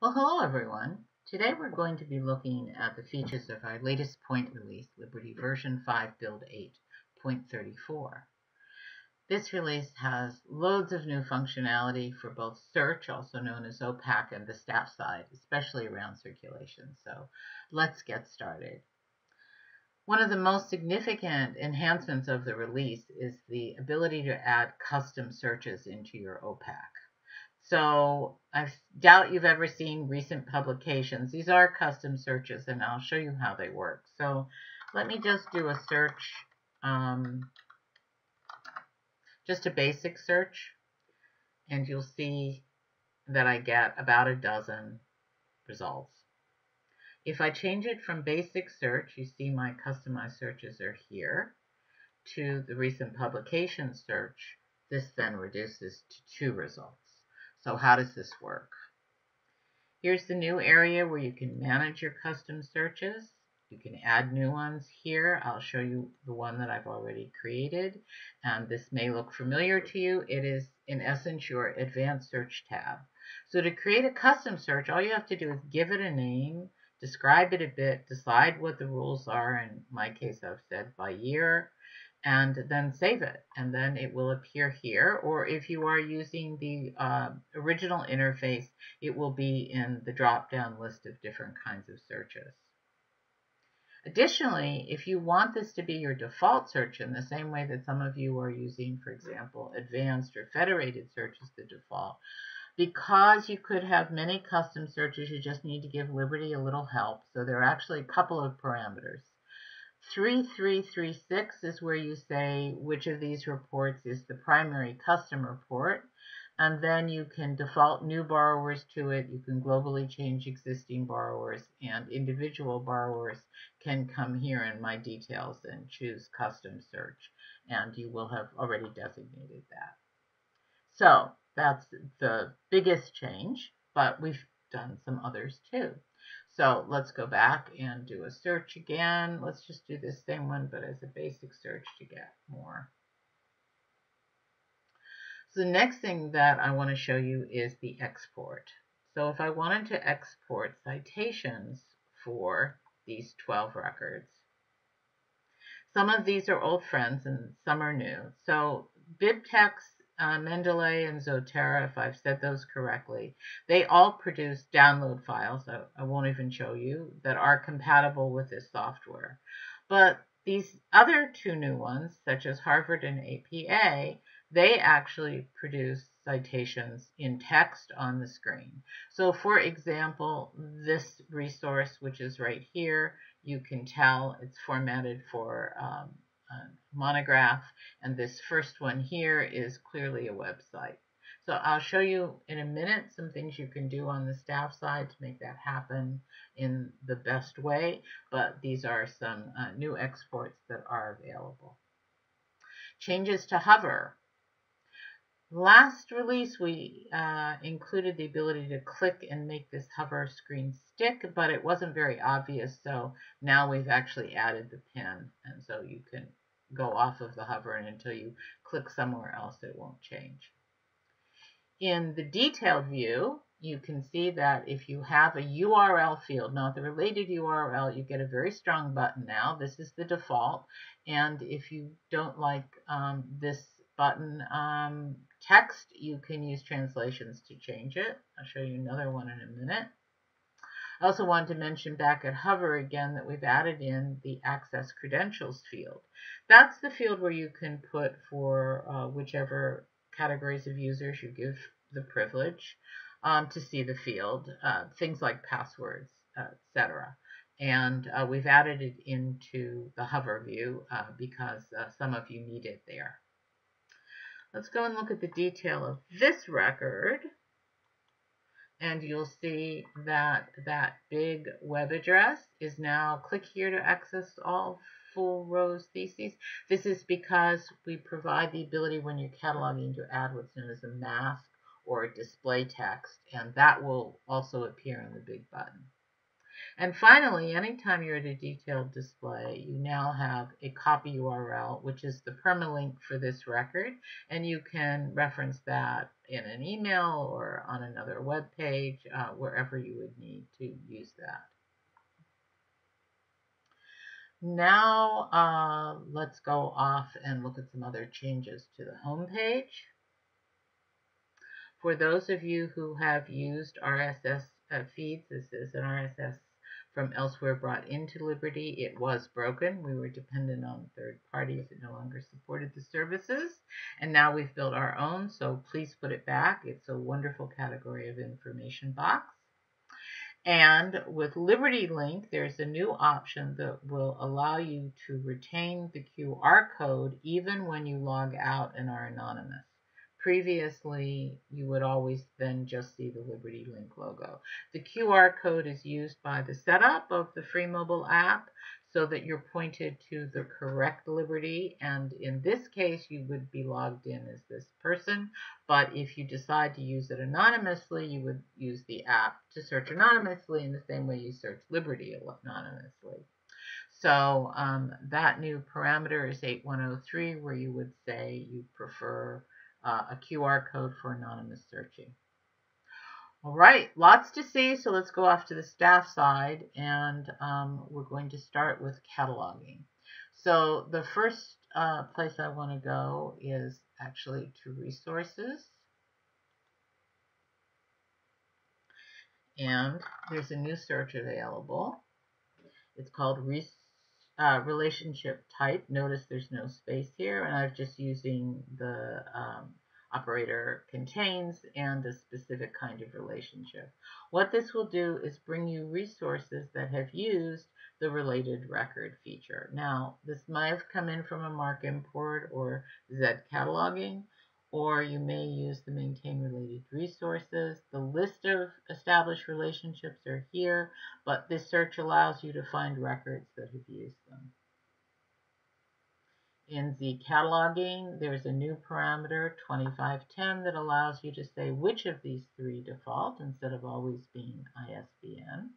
Well, hello everyone. Today we're going to be looking at the features of our latest point release, Liberty version 5 build 8.34. This release has loads of new functionality for both search, also known as OPAC, and the staff side, especially around circulation. So let's get started. One of the most significant enhancements of the release is the ability to add custom searches into your OPAC. So I doubt you've ever seen recent publications. These are custom searches, and I'll show you how they work. So let me just do a search, just a basic search, and you'll see that I get about a dozen results. If I change it from basic search, you see my customized searches are here, to the recent publication search, this then reduces to 2 results. So how does this work? Here's the new area where you can manage your custom searches. You can add new ones here. I'll show you the one that I've already created. And this may look familiar to you. It is, in essence, your advanced search tab. So to create a custom search, all you have to do is give it a name, describe it a bit, decide what the rules are. In my case, I've said by year, and then save it, and then it will appear here. Or if you are using the original interface, it will be in the drop-down list of different kinds of searches. Additionally, if you want this to be your default search in the same way that some of you are using, for example, advanced or federated search as the default, because you could have many custom searches, you just need to give Liberty a little help. So there are actually a couple of parameters. 3336 is where you say which of these reports is the primary custom report, and then you can default new borrowers to it. You can globally change existing borrowers, and individual borrowers can come here in My Details and choose Custom Search, and you will have already designated that. So that's the biggest change, but we've done some others too. So let's go back and do a search again. Let's just do this same one, but as a basic search to get more. So the next thing that I want to show you is the export. So if I wanted to export citations for these 12 records, some of these are old friends and some are new. So BibTeX, Mendeley, and Zotero, if I've said those correctly, they all produce download files, I won't even show you, that are compatible with this software. But these other 2 new ones, such as Harvard and APA, they actually produce citations in text on the screen. So for example, this resource, which is right here, you can tell it's formatted for a monograph, and this first one here is clearly a website. So I'll show you in a minute some things you can do on the staff side to make that happen in the best way, but these are some new exports that are available. Changes to hover. Last release, we included the ability to click and make this hover screen stick, but it wasn't very obvious, so now we've actually added the pin, and so you can go off of the hover, and until you click somewhere else, it won't change. In the detailed view, you can see that if you have a URL field, not the related URL, you get a very strong button now. This is the default, and if you don't like this button text, you can use translations to change it. I'll show you another one in a minute. I also wanted to mention back at Hover again that we've added in the Access Credentials field. That's the field where you can put for whichever categories of users you give the privilege to see the field, things like passwords, etc. And we've added it into the Hover view because some of you need it there. Let's go and look at the detail of this record, and you'll see that that big web address is now click here to access all full rows theses. This is because we provide the ability when you're cataloging to add what's known as a mask or a display text, and that will also appear in the big button. And finally, anytime you're at a detailed display, you now have a copy URL, which is the permalink for this record, and you can reference that in an email or on another web page, wherever you would need to use that. Now let's go off and look at some other changes to the home page. For those of you who have used RSS feeds, this is an RSS from elsewhere brought into Liberty. It was broken. We were dependent on third parties. It no longer supported the services. And now we've built our own, so please put it back. It's a wonderful category of information box. And with Liberty Link, there's a new option that will allow you to retain the QR code even when you log out and are anonymous. Previously, you would always then just see the Liberty Link logo. The QR code is used by the setup of the free mobile app so that you're pointed to the correct Liberty, and in this case, you would be logged in as this person, but if you decide to use it anonymously, you would use the app to search anonymously in the same way you search Liberty anonymously. So that new parameter is 8103, where you would say you prefer a QR code for anonymous searching. All right, lots to see, so let's go off to the staff side, and we're going to start with cataloging. So the first place I want to go is actually to resources. And there's a new search available. It's called relationship type. Notice there's no space here, and I'm just using the operator contains and a specific kind of relationship. What this will do is bring you resources that have used the related record feature. Now, this might have come in from a MARC import or Z cataloging, or you may use the maintain related resources. The list of established relationships are here, but this search allows you to find records that have used them. In Z cataloging, there's a new parameter, 2510, that allows you to say which of these three default instead of always being ISBN.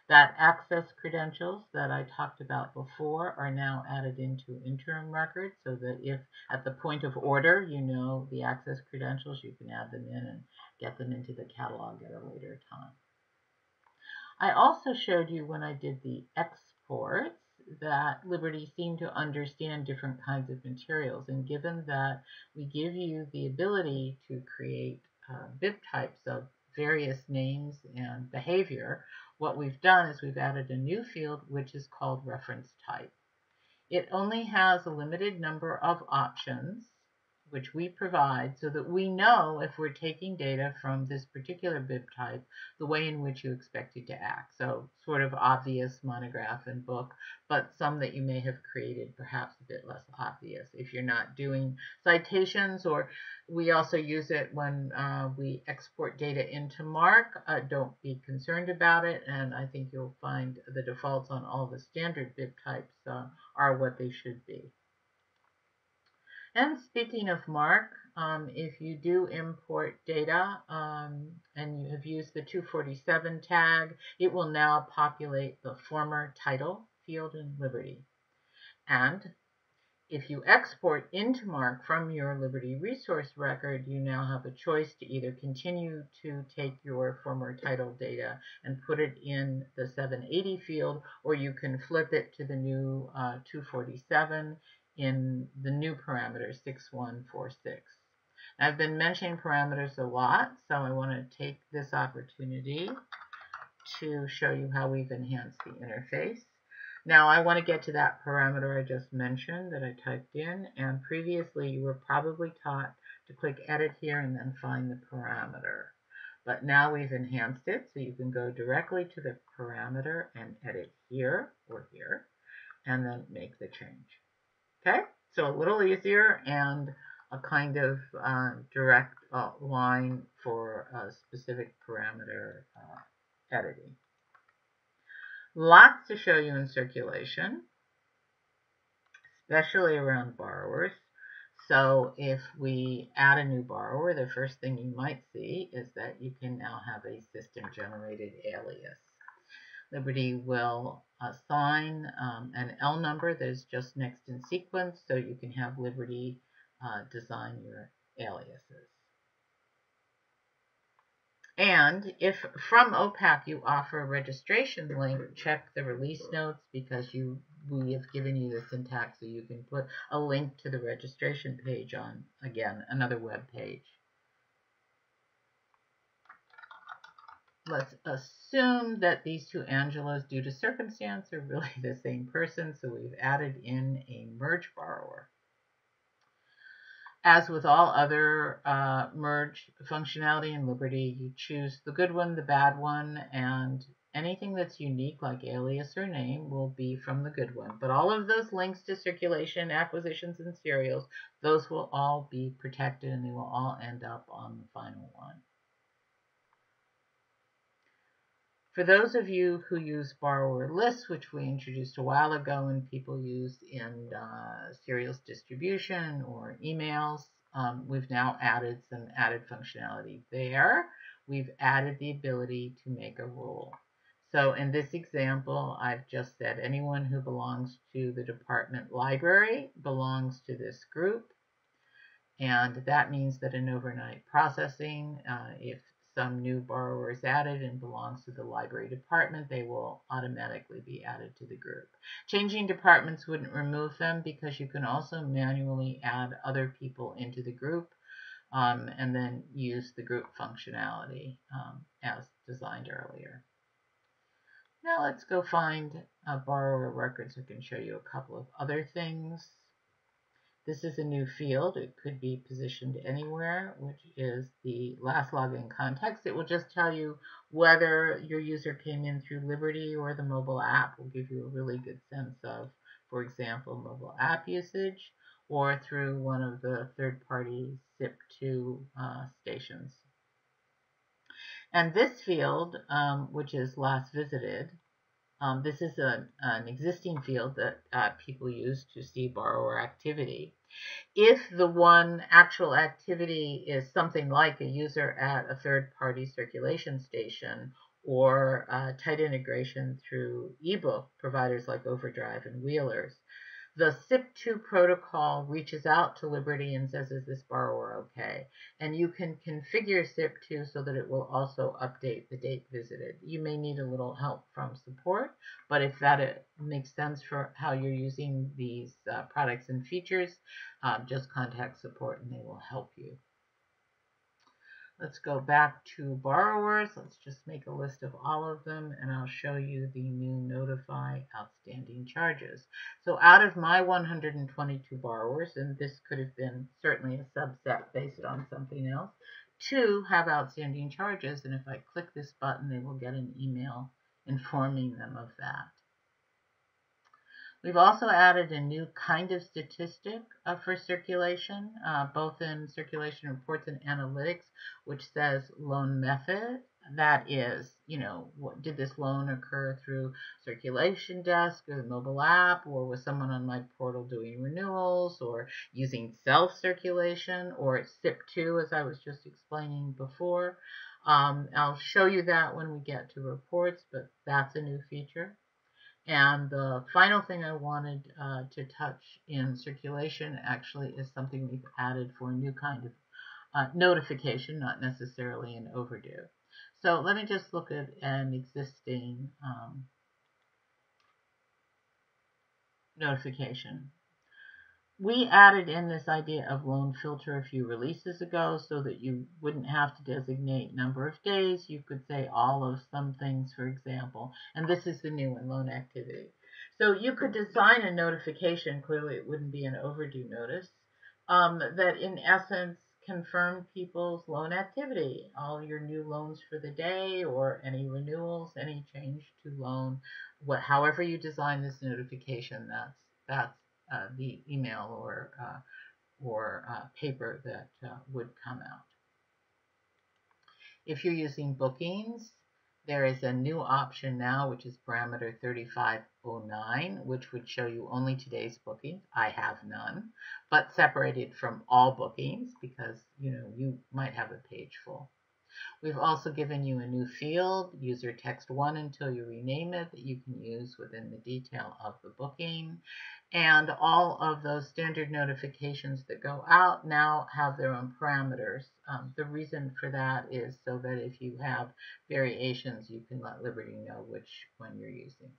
That access credentials that I talked about before are now added into interim records, so that if at the point of order you know the access credentials, you can add them in and get them into the catalog at a later time. I also showed you when I did the exports that Liberty seemed to understand different kinds of materials, and given that we give you the ability to create bib types of various names and behavior, what we've done is we've added a new field which is called reference type. It only has a limited number of options which we provide so that we know if we're taking data from this particular bib type, the way in which you expect it to act. So sort of obvious monograph and book, but some that you may have created perhaps a bit less obvious. If you're not doing citations, or we also use it when we export data into MARC, don't be concerned about it, and I think you'll find the defaults on all the standard bib types are what they should be. And speaking of MARC, if you do import data and you have used the 247 tag, it will now populate the former title field in Liberty. And if you export into MARC from your Liberty resource record, you now have a choice to either continue to take your former title data and put it in the 780 field, or you can flip it to the new 247 in the new parameter 6146. I've been mentioning parameters a lot, so I want to take this opportunity to show you how we've enhanced the interface. Now I want to get to that parameter I just mentioned that I typed in, and previously you were probably taught to click edit here and then find the parameter. But now we've enhanced it, so you can go directly to the parameter and edit here or here, and then make the change. Okay, so a little easier and a kind of direct line for a specific parameter editing. Lots to show you in circulation, especially around borrowers. So if we add a new borrower, the first thing you might see is that you can now have a system-generated alias. Liberty will assign an L number that is just next in sequence, so you can have Liberty design your aliases. And if from OPAC you offer a registration link, check the release notes, because we have given you the syntax so you can put a link to the registration page on, again, another web page. Let's assume that these two Angelos, due to circumstance, are really the same person, so we've added in a merge borrower. As with all other merge functionality in Liberty, you choose the good one, the bad one, and anything that's unique, like alias or name, will be from the good one. But all of those links to circulation, acquisitions, and serials, those will all be protected, and they will all end up on the final one. For those of you who use borrower lists, which we introduced a while ago and people use in serials distribution or emails, we've now added some added functionality there. We've added the ability to make a rule. So in this example, I've just said anyone who belongs to the department library belongs to this group. And that means that in overnight processing, if some new borrower is added and belongs to the library department, they will automatically be added to the group. Changing departments wouldn't remove them, because you can also manually add other people into the group and then use the group functionality as designed earlier. Now let's go find borrower records. I can show you a couple of other things. This is a new field. It could be positioned anywhere, which is the last login context. It will just tell you whether your user came in through Liberty or the mobile app. Will give you a really good sense of, for example, mobile app usage, or through one of the third-party SIP2 stations. And this field, which is last visited, this is an existing field that people use to see borrower activity. If the one actual activity is something like a user at a third-party circulation station, or tight integration through ebook providers like Overdrive and Wheelers, the SIP2 protocol reaches out to Liberty and says, is this borrower okay? And you can configure SIP2 so that it will also update the date visited. You may need a little help from support, but if that makes sense for how you're using these products and features, just contact support and they will help you. Let's go back to borrowers. Let's just make a list of all of them, and I'll show you the new notify outstanding charges. So out of my 122 borrowers, and this could have been certainly a subset based on something else, 2 have outstanding charges, and if I click this button, they will get an email informing them of that. We've also added a new kind of statistic for circulation, both in circulation reports and analytics, which says loan method. That is, did this loan occur through circulation desk or the mobile app, or was someone on my portal doing renewals, or using self-circulation, or SIP2, as I was just explaining before. I'll show you that when we get to reports, but that's a new feature. And the final thing I wanted to touch in circulation actually is something we've added for a new kind of notification, not necessarily an overdue. So let me just look at an existing notification. We added in this idea of loan filter a few releases ago so that you wouldn't have to designate number of days. You could say all of some things, for example, and this is the new one, loan activity. So you could design a notification, clearly it wouldn't be an overdue notice, that in essence confirmed people's loan activity, all your new loans for the day, or any renewals, any change to loan, however you design this notification, that's the email or paper that would come out. If you're using bookings, there is a new option now, which is parameter 3509, which would show you only today's bookings. I have none, but separated from all bookings, because you might have a page full. We've also given you a new field, user text 1 until you rename it, that you can use within the detail of the booking. And all of those standard notifications that go out now have their own parameters. The reason for that is so that if you have variations, you can let Liberty know which one you're using.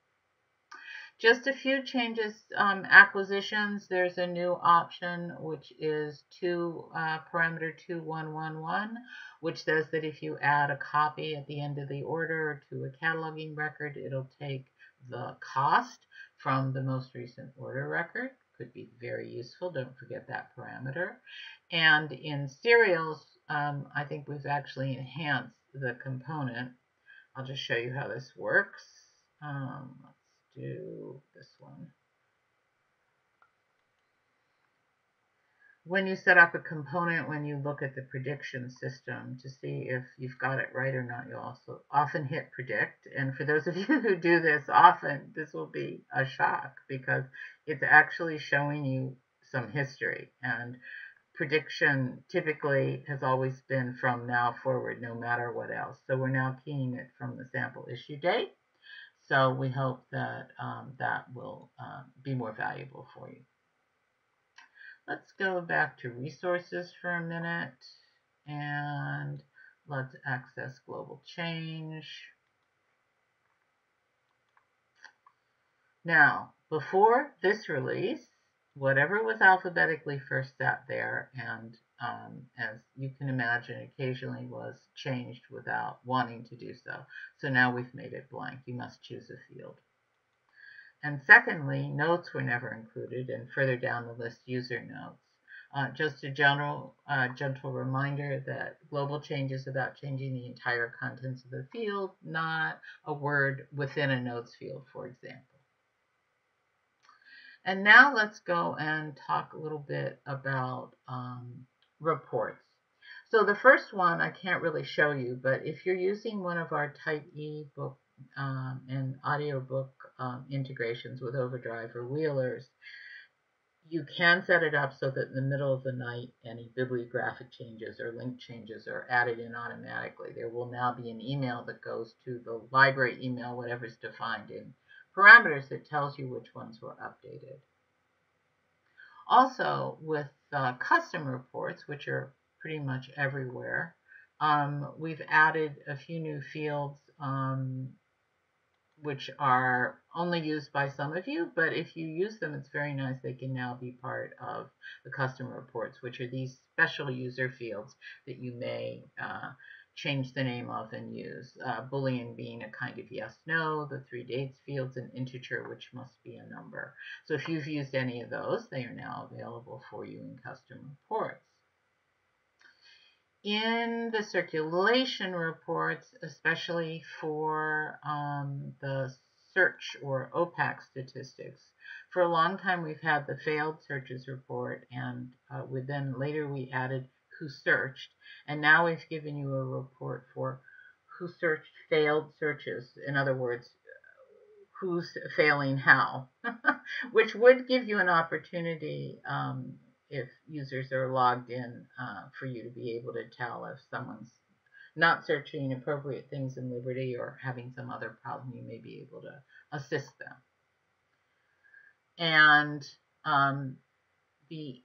Just a few changes. Acquisitions, there's a new option which is parameter 2111, which says that if you add a copy at the end of the order to a cataloging record, it'll take the cost from the most recent order record. Could be very useful. Don't forget that parameter. And in serials, I think we've actually enhanced the component. I'll just show you how this works. Let's do this one. When you set up a component, when you look at the prediction system to see if you've got it right or not, you'll also often hit predict. And for those of you who do this often, this will be a shock because it's actually showing you some history. And prediction typically has always been from now forward, no matter what else. So we're now keying it from the sample issue date. So we hope that that will be more valuable for you. Let's go back to resources for a minute and let's access global change. Now, before this release, whatever was alphabetically first sat there and as you can imagine, occasionally was changed without wanting to do so. So now we've made it blank. You must choose a field. And secondly, notes were never included, and further down the list, user notes. Just a gentle reminder that global change is about changing the entire contents of the field, not a word within a notes field, for example. And now let's go and talk a little bit about reports. So the first one I can't really show you, but if you're using one of our Type E book and audiobook integrations with Overdrive or Wheelers, you can set it up so that in the middle of the night, any bibliographic changes or link changes are added in automatically. There will now be an email that goes to the library email, whatever's defined in parameters, that tells you which ones were updated. Also, with custom reports, which are pretty much everywhere, we've added a few new fields which are only used by some of you, but if you use them, it's very nice. They can now be part of the custom reports, which are these special user fields that you may change the name of and use. Boolean being a kind of yes, no, the 3 dates fields, and integer, which must be a number. So if you've used any of those, they are now available for you in custom reports. In the circulation reports, especially for the search or OPAC statistics, for a long time we've had the failed searches report, and later we added who searched, and now we've given you a report for who searched failed searches. In other words, who's failing how, which would give you an opportunity if users are logged in for you to be able to tell if someone's not searching appropriate things in Liberty or having some other problem. You may be able to assist them. And the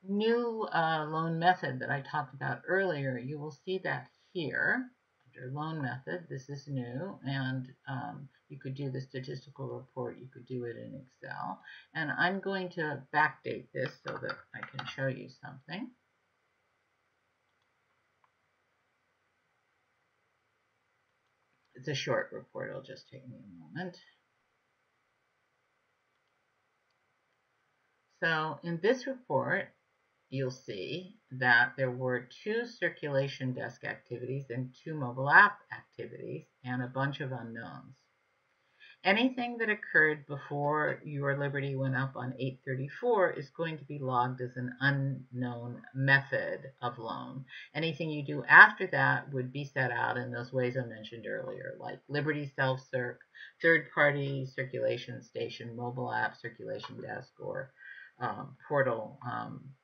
new loan method that I talked about earlier, you will see that here under loan method. This is new, and you could do the statistical report. You could do it in Excel. And I'm going to backdate this so that I can show you something. It's a short report. It'll just take me a moment. So in this report, you'll see that there were 2 circulation desk activities and 2 mobile app activities and a bunch of unknowns. Anything that occurred before your Liberty went up on 8/34 is going to be logged as an unknown method of loan. Anything you do after that would be set out in those ways I mentioned earlier, like Liberty self-circ, third-party circulation station, mobile app circulation desk, or portal,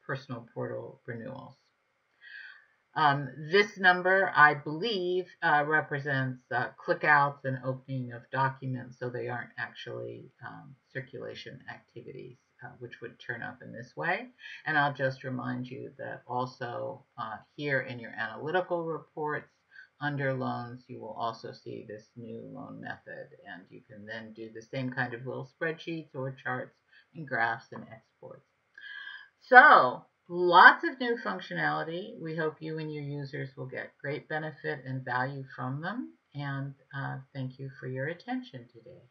personal portal renewals. This number, I believe, represents clickouts and opening of documents, so they aren't actually circulation activities, which would turn up in this way. And I'll just remind you that also here in your analytical reports, under loans, you will also see this new loan method, and you can then do the same kind of little spreadsheets or charts and graphs and exports. So, lots of new functionality. We hope you and your users will get great benefit and value from them, and thank you for your attention today.